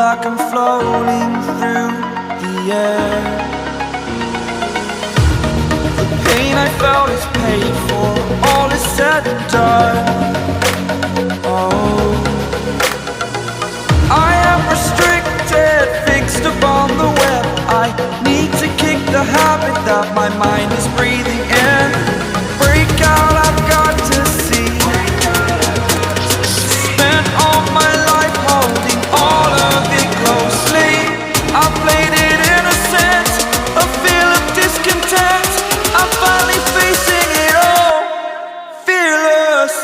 like I'm floating through the air. The pain I felt is paid for, all is said and done. Oh, I am restricted, fixed upon the web. I need to kick the habit that my mind is breathing in. Break out, I've got to see. Spent all my life holding all of it closely. I played it innocent, a feel of discontent. I'm finally facing it all, fearless.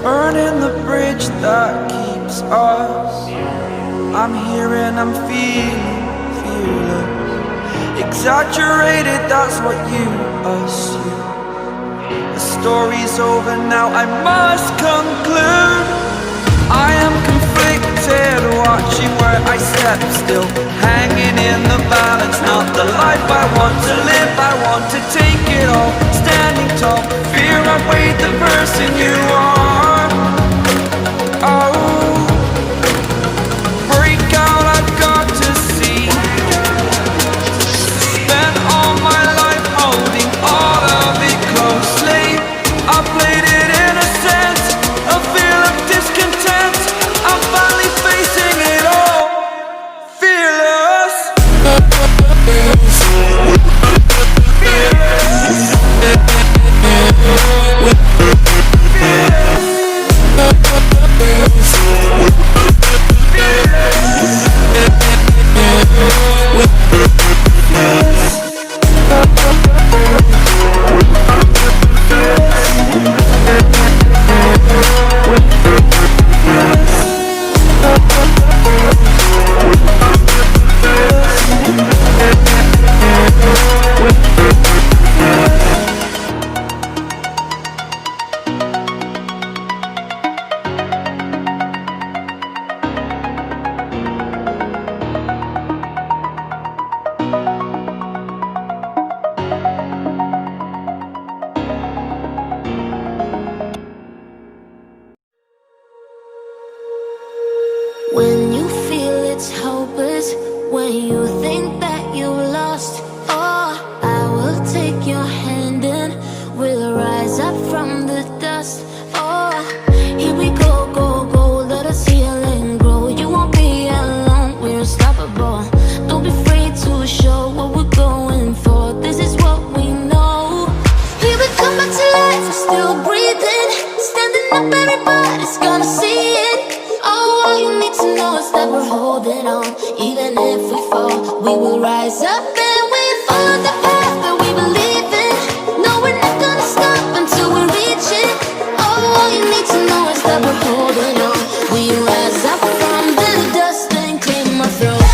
Burning the bridge that keeps us. I'm here and I'm feeling fearless. Exaggerated, that's what you assume. The story's over now, I must conclude. I am conflicted, watching where I step still, hanging in the balance. Not the life I want to live, I want to take it all. Standing tall, fear outweighed the person you are. Oh, break out, I've got to see. Spent all my life holding all of it closely. I played it innocent, a feel of discontent. I'm finally facing it all, fearless. When you feel it's hopeless, when you think that you lost, oh, I will take your hand and we'll rise up from the dust. Oh, here we go, go, go, let us heal and grow. You won't be alone, we're unstoppable. Don't be afraid to show what we're going for. This is what we know. We will come back to life, we're still breathing. Standing up, everybody's gonna see it. Oh, all you need to know is that we're holding on. Even if we fall, we will rise up and we follow the path that we believe in. No, we're not gonna stop until we reach it. Oh, all you need to know is that we're holding on. We rise up from the dust and claim our throne.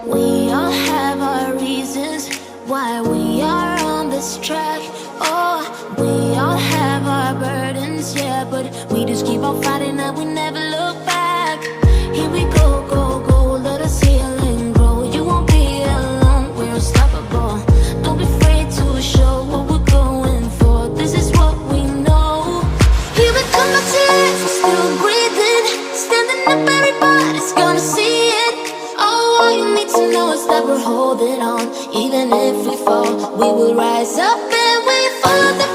We all have our reasons why we are on this track. Oh, we all have our burdens, yeah, but we just keep on fighting and we never look back. Here we go, go, go, let us heal and grow. You won't be alone, we're unstoppable. Don't be afraid to show what we're going for. This is what we know. Here we come back to life, we're still breathing. Standing up, everybody's gonna see it. Oh, all you need to know is that we're holding on. Even if we fall, we will rise up and we follow the